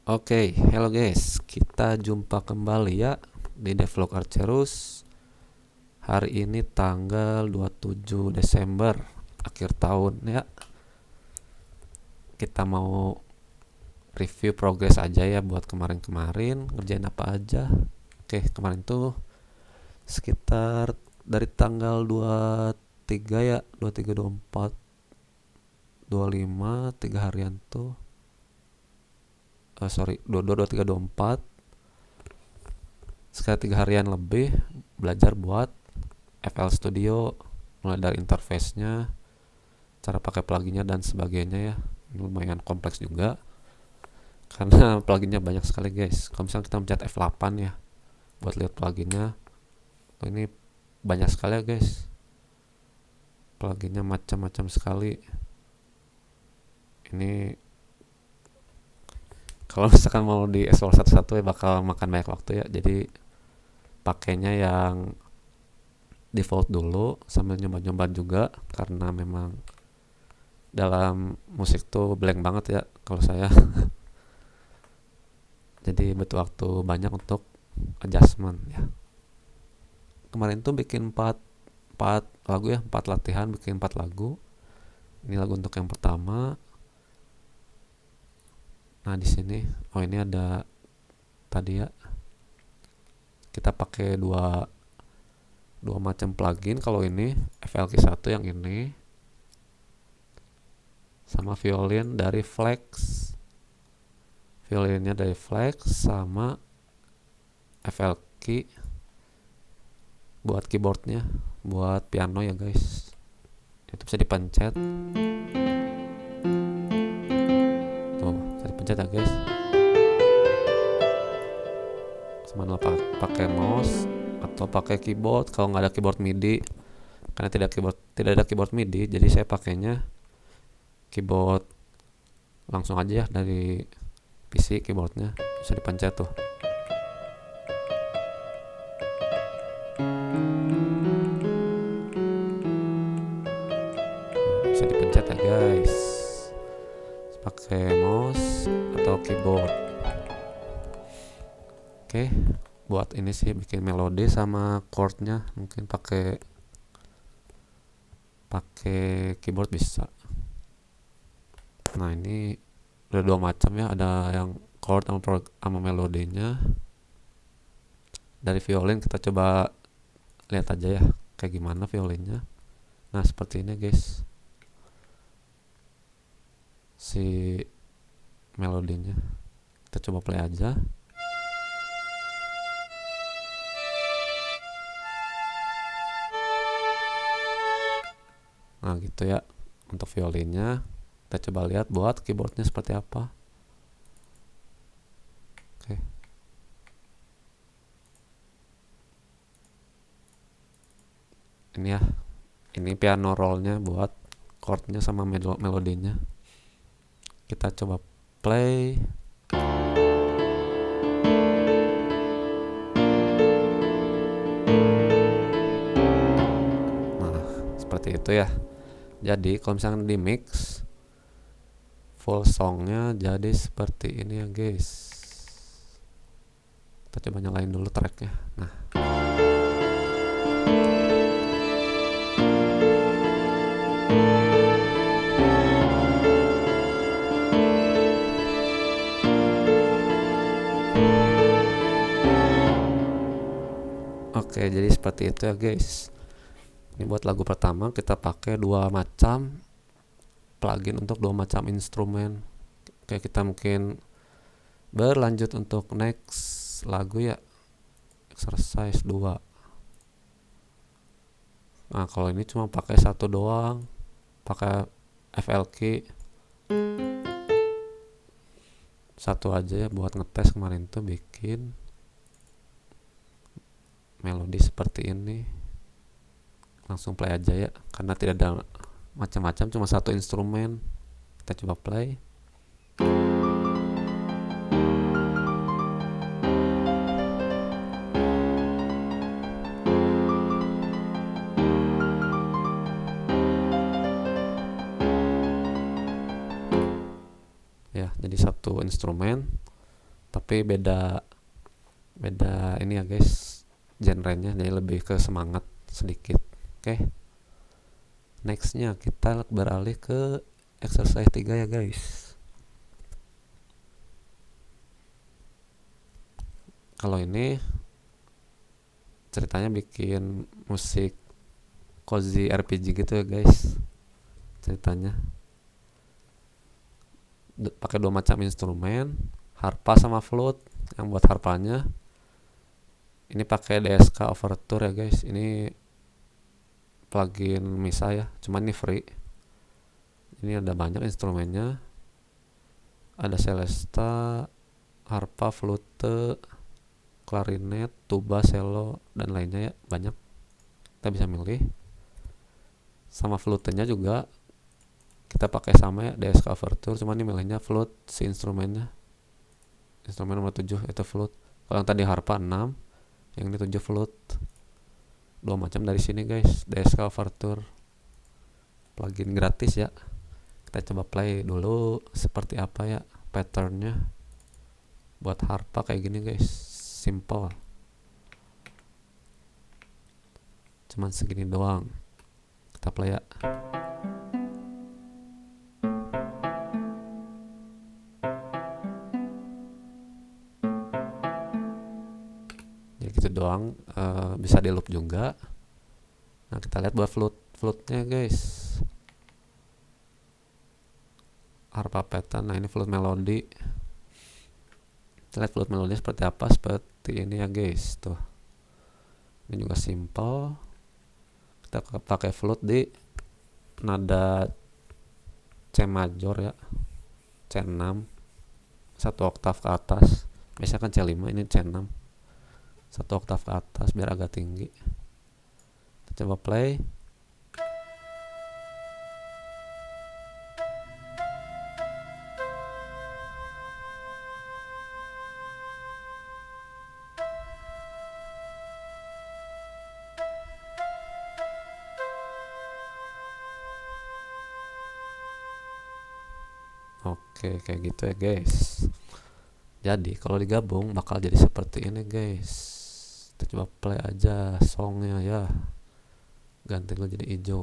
Oke, hello guys. Kita jumpa kembali ya di Devlog Arcerus. Hari ini tanggal 27 Desember, akhir tahun ya. Kita mau review progress aja ya buat kemarin-kemarin, ngerjain apa aja. Oke, kemarin tuh sekitar dari tanggal 23 ya, 23, 24, 25, 3 harian tuh. Sorry, 22, 23, 24. Sekitar 3 harian lebih belajar buat FL Studio, mulai dari interface-nya, cara pakai pluginnya dan sebagainya ya. Ini lumayan kompleks juga karena pluginnya banyak sekali guys. Kalau misalnya kita mencet F8 ya buat lihat pluginnya, ini banyak sekali ya guys. Pluginnya macam-macam sekali. Ini kalau misalkan mau di explore satu-satu ya bakal makan banyak waktu ya. Jadi pakainya yang default dulu sambil nyoba-nyoba juga, karena memang dalam musik tuh blank banget ya kalau saya. Jadi butuh waktu banyak untuk adjustment ya. Kemarin tuh bikin 4 lagu ya, 4 latihan, bikin 4 lagu. Ini lagu untuk yang pertama. Nah, di sini ini ada tadi ya. Kita pakai dua macam plugin. Kalau ini FLK1 yang ini, sama violin dari Flex. Violinnya dari Flex sama FLK buat keyboardnya, buat piano ya guys. Itu bisa dipencet. Tuh, bisa dipencet ya guys. Sama pakai mouse atau pakai keyboard kalau nggak ada keyboard MIDI. Karena tidak ada keyboard MIDI, jadi saya pakainya keyboard langsung aja ya dari PC. Keyboardnya bisa dipencet tuh. Bisa dipencet ya guys, pakai mouse atau keyboard. Oke, buat ini sih bikin melodi sama chordnya mungkin pakai keyboard bisa. Nah, ini ada dua macam ya, ada yang chord sama melodinya. Dari violin kita coba lihat aja ya kayak gimana violinnya. Nah, seperti ini guys si melodinya. Kita coba play aja. Nah, gitu ya untuk violinnya. Kita coba lihat buat keyboardnya seperti apa. Oke. Ini ya. Ini piano rollnya buat chordnya sama melodinya. Kita coba play. Nah, seperti itu ya. Jadi kalau misalnya di mix full songnya jadi seperti ini ya guys. Kita coba nyalain dulu tracknya. Nah, oke, jadi seperti itu ya guys. Ini buat lagu pertama kita pakai dua macam plugin untuk dua macam instrumen. Oke, kita mungkin berlanjut untuk next lagu ya, exercise 2. Nah, kalau ini cuma pakai satu doang, pakai FLK satu aja ya buat ngetes. Kemarin tuh bikin melodi seperti ini. Langsung play aja ya, karena tidak ada macam-macam, cuma satu instrumen. Kita coba play. Ya, jadi satu instrumen. tapi beda beda ini ya guys, genrenya, jadi lebih ke semangat sedikit. Oke, nextnya kita beralih ke exercise 3 ya guys. Kalau ini ceritanya bikin musik cozy RPG gitu ya guys. Ceritanya pakai dua macam instrumen, harpa sama flute. Yang buat harpanya ini pakai DSK Overture ya guys. Ini plugin Misa ya, cuman ini free. Ini ada banyak instrumennya, ada celesta, harpa, flute, klarinet, tuba, cello, dan lainnya ya, banyak. Kita bisa milih. Sama flutenya juga kita pakai sama ya, DSK Overture, cuman ini milihnya flute si instrumennya. Instrumen nomor 7 itu flute. Kalau yang tadi harpa 6, yang ini 7 flute. Dua macam dari sini guys, DSK Overture, plugin gratis ya. Kita coba play dulu seperti apa ya patternnya buat harpa kayak gini guys, simple, cuman segini doang. Kita play ya. Ya gitu doang, bisa di loop juga. Nah kita lihat buat flute-nya guys, harpa pattern. Nah ini flute melody. Kita lihat flute melody seperti apa, seperti ini ya guys. Tuh, ini juga simple. Kita pakai flute di nada C major ya, C6, satu oktav ke atas. Biasanya kan C5, ini C6, satu oktav ke atas biar agak tinggi. Kita coba play. Oke, kayak gitu ya guys. Jadi kalau digabung bakal jadi seperti ini guys. Kita coba play aja songnya ya. Ganti dulu jadi hijau.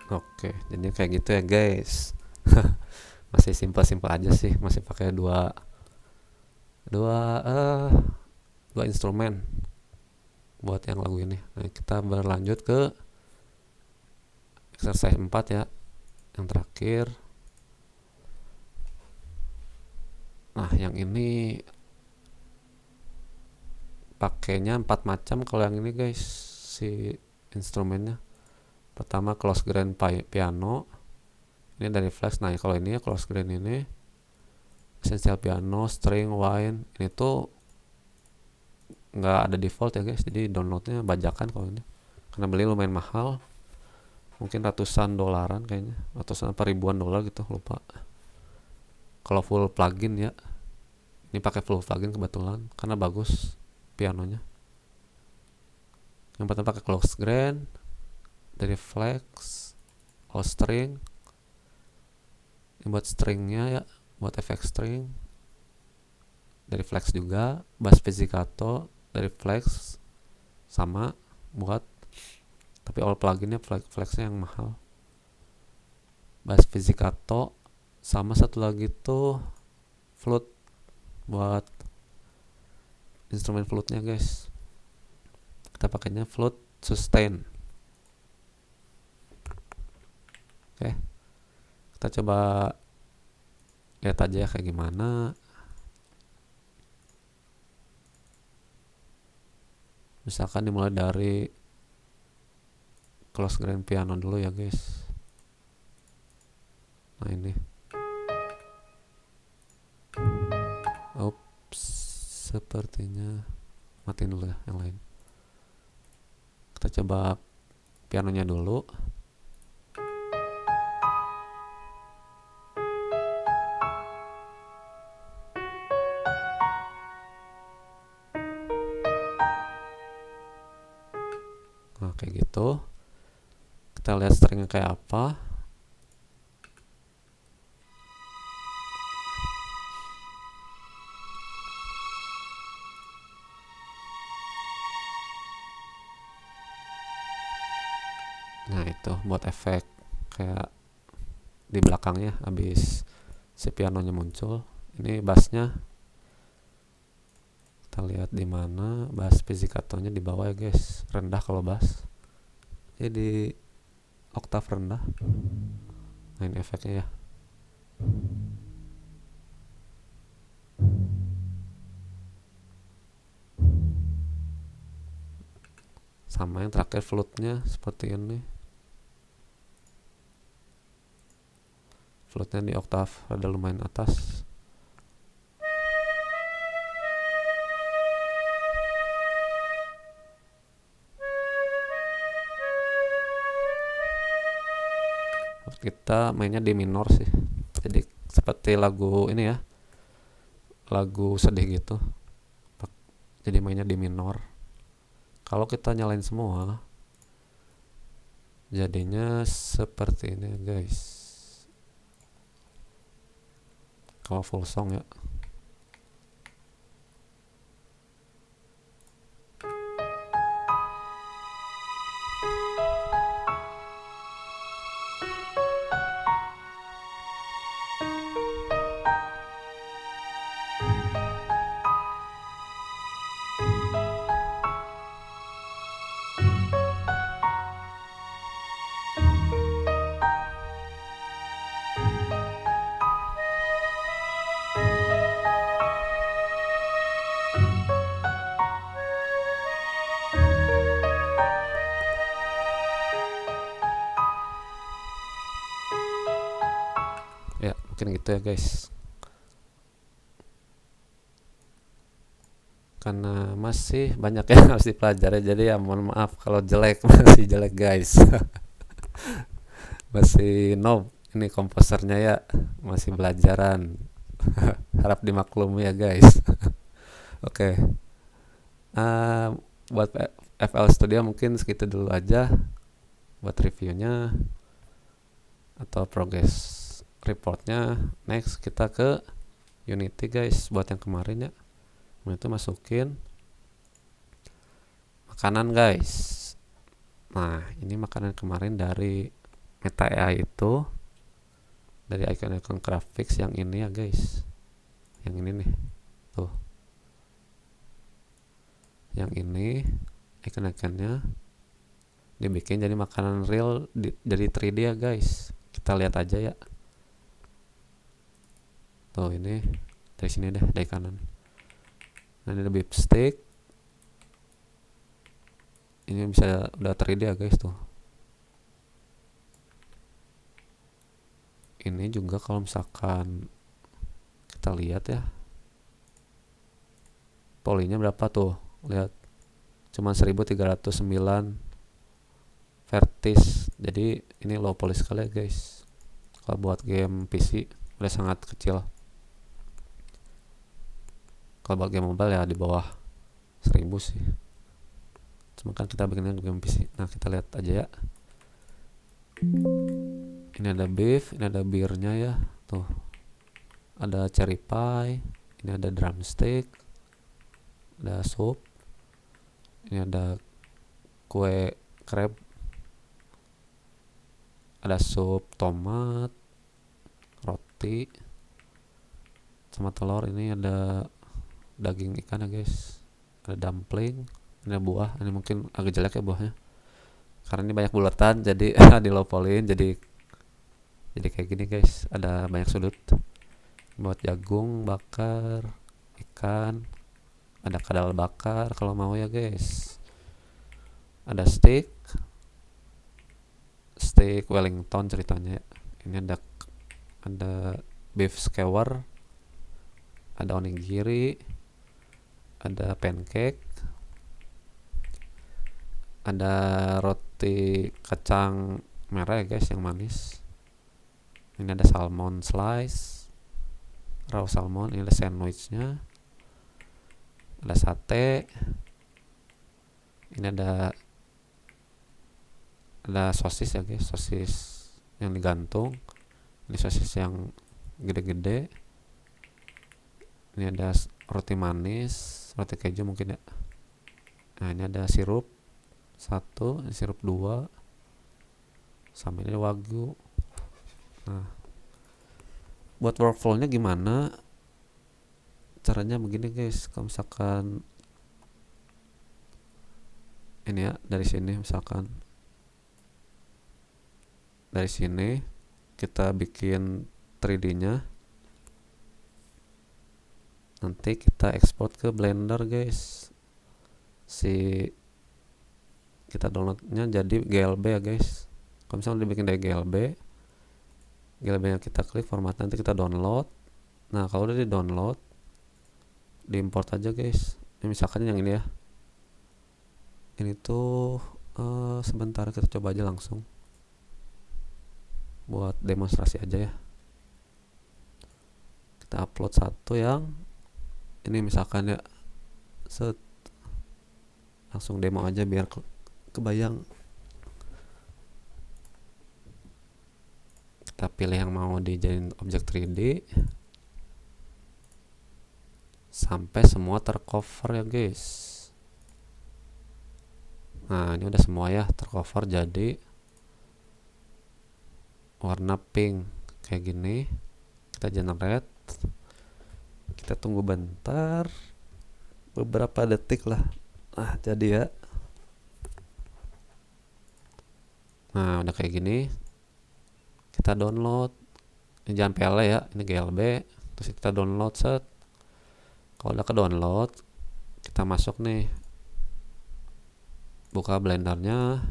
Oke, jadi kayak gitu ya guys. Masih simpel-simpel aja sih, masih pakai dua dua eh dua instrumen buat yang lagu ini. Nah, kita berlanjut ke exercise 4 ya, yang terakhir. Nah, yang ini pakainya 4 macam. Kalau yang ini guys, si instrumennya pertama close grain piano, ini dari flex. Nah kalau ini ya close grain ini essential piano, string, wine. Ini tuh nggak ada default ya guys, jadi downloadnya bajakan kalau ini, karena beli lumayan mahal, mungkin ratusan dolaran kayaknya, ratusan apa ribuan dolar gitu, lupa. Kalau full plugin ya, ini pakai full plugin kebetulan karena bagus pianonya. Yang pertama pakai close grain dari flex, all string. Ini buat stringnya ya, buat efek string dari flex juga. Bass pizzicato dari flex sama buat, tapi all pluginnya flexnya yang mahal. Bass pizzicato sama satu lagi tuh flute buat instrumen flute-nya guys. Kita pakainya flute sustain. Oke, kita coba lihat aja ya kayak gimana. Misalkan dimulai dari close grain piano dulu ya guys. Nah ini, ups, sepertinya matiin dulu ya yang lain. Kita coba pianonya dulu. Nah kayak gitu. Kita lihat stringnya kayak apa. Nah itu buat efek kayak di belakangnya habis si pianonya muncul. Ini bassnya kita lihat di mana, bass pizzicatonya di bawah ya guys, rendah kalau bass, jadi oktav rendah. Nah ini efeknya ya. Sama yang terakhir flute-nya seperti ini, flute-nya di oktav rada lumayan atas. Kita mainnya di minor sih, jadi seperti lagu ini ya, lagu sedih gitu, jadi mainnya di minor. Kalau kita nyalain semua jadinya seperti ini guys, kalau full song ya. Ya mungkin gitu ya guys, karena masih banyak yang harus dipelajari, jadi ya mohon maaf kalau jelek. Masih jelek guys. Masih noob ini komposernya ya, masih belajaran. Harap dimaklumi ya guys. Oke. Buat FL Studio mungkin segitu dulu aja buat reviewnya atau progress reportnya. Next kita ke Unity guys, buat yang kemarin ya. Itu masukin makanan guys. Nah ini makanan kemarin dari Meta AI itu, dari icon-icon graphics yang ini ya guys, yang ini nih tuh, yang ini icon-iconnya dibikin jadi makanan real dari 3D ya guys. Kita lihat aja ya, tuh ini dari sini deh, dari kanan. Nah ini ada beef steak, ini bisa udah 3D ya guys tuh. Ini juga kalau misalkan kita lihat ya, polinya berapa tuh, lihat cuma 1309 vertis, jadi ini low poly sekali ya guys. Kalau buat game PC udah sangat kecil. Kalau buat game mobile ya di bawah 1000 sih, cuma kan kita bikinnya game PC. Nah kita lihat aja ya, ini ada beef, ini ada beernya ya tuh, ada cherry pie, ini ada drumstick, ada sup, ini ada kue crab, ada sup tomat, roti sama telur, ini ada daging ikan ya guys, ada dumpling, ini ada buah. Ini mungkin agak jelek ya buahnya karena ini banyak bulatan, jadi di low poly jadi kayak gini guys, ada banyak sudut. Buat jagung bakar, ikan, ada kadal bakar kalau mau ya guys, ada steak Wellington ceritanya. Ini ada beef skewer, ada onigiri, ada pancake, ada roti kacang merah ya guys yang manis. Ini ada salmon slice, raw salmon. Ini ada sandwichnya, ada sate. Ini ada sosis ya guys, sosis yang digantung. Ini sosis yang gede-gede. Ini ada roti manis, roti keju mungkin ya. Nah ini ada sirup 1, ini sirup 2, sama ini wagyu. Nah buat workflow-nya gimana? Caranya begini guys, kalau misalkan ini ya, dari sini misalkan dari sini kita bikin 3D-nya, nanti kita ekspor ke Blender guys. Kita downloadnya jadi GLB ya guys. Kalau misalnya dibikin dari GLB nya kita klik format, nanti kita download. Nah kalau udah di download, diimport aja guys. Ini misalkan yang ini ya, ini tuh sebentar kita coba aja langsung buat demonstrasi aja ya. Kita upload satu yang ini misalkan ya, langsung demo aja biar kebayang. Kita pilih yang mau dijadiin objek 3D sampai semua tercover ya guys. Nah ini udah semua ya tercover jadi warna pink kayak gini. Kita generate, kita tunggu bentar, beberapa detik lah. Nah jadi ya, nah udah kayak gini. Kita download, ini jangan PL ya, ini GLB. Terus kita download set. Kalau udah ke download, kita masuk nih, buka Blendernya.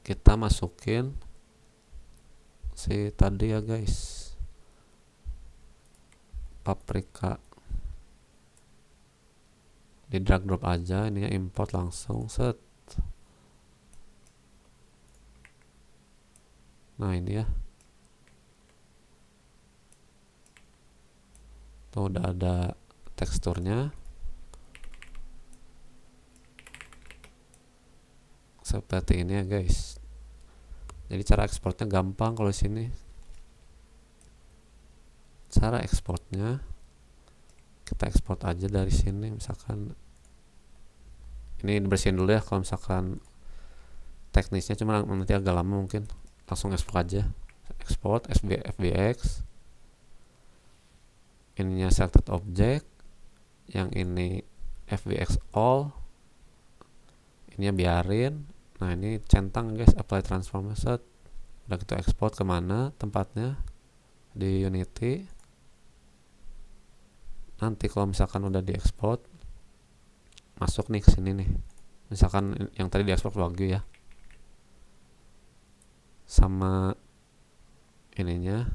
Kita masukin si tadi ya guys, paprika. Di drag drop aja, ininya import langsung set. Nah ini ya, tuh udah ada teksturnya seperti ini ya guys. Jadi cara ekspornya gampang. Kalau sini cara ekspornya, kita ekspor aja dari sini. Misalkan ini dibersihin dulu ya, kalau misalkan teknisnya cuma nanti agak lama, mungkin langsung ekspor aja. Export FBX, ininya selected object, yang ini FBX all, ininya biarin. Nah ini centang guys, apply transform set. Udah kita ekspor kemana tempatnya, di Unity. Nanti kalau misalkan udah diekspor, masuk nih ke sini nih. Misalkan yang tadi diekspor wagyu ya, sama ininya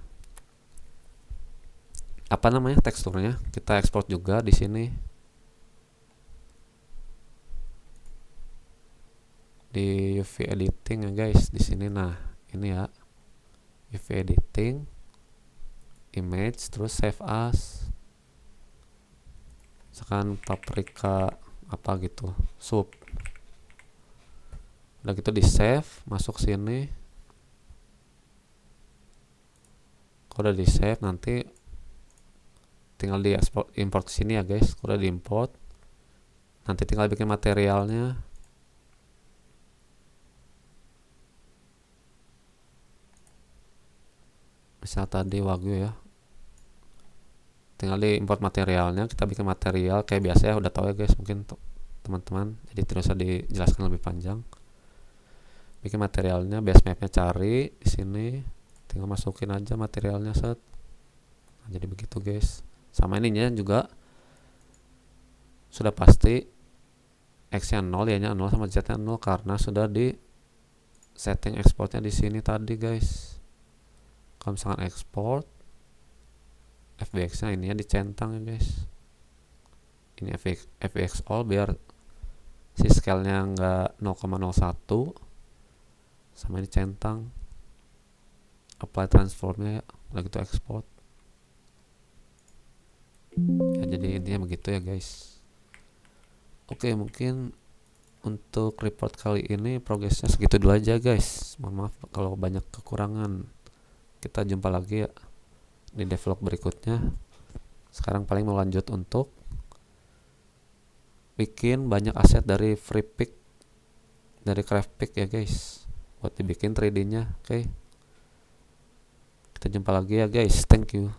apa namanya, teksturnya kita ekspor juga di sini di UV editing ya guys, di sini. Nah ini ya, UV editing, image, terus save as. Misalkan paprika apa gitu, sup. Udah gitu di save, masuk sini. Kalau udah di save, nanti tinggal di export, import ke sini ya guys. Kalau udah di import, nanti tinggal bikin materialnya. Misal tadi wagyu ya, tinggal di import materialnya, kita bikin material kayak biasa ya, udah tahu ya guys mungkin teman-teman, jadi tidak usah dijelaskan lebih panjang. Bikin materialnya, base mapnya cari di sini, tinggal masukin aja materialnya set. Nah, jadi begitu guys. Sama ininya juga sudah pasti X nya 0, Y nya 0, sama Z nya 0 karena sudah di setting ekspornya di sini tadi guys. kalau misalkan export FBX nya ininya dicentang ya guys, ini FBX all biar si scale nya nggak 0,01 sama dicentang, apply transformnya ya, udah gitu export ya. Jadi intinya begitu ya guys. Oke, mungkin untuk report kali ini progresnya segitu dulu aja guys. Mohon maaf kalau banyak kekurangan. Kita jumpa lagi ya di develop berikutnya. Sekarang paling mau lanjut untuk bikin banyak aset dari free pick, dari craft pick ya guys, buat dibikin 3D nya. Oke, kita jumpa lagi ya guys, thank you.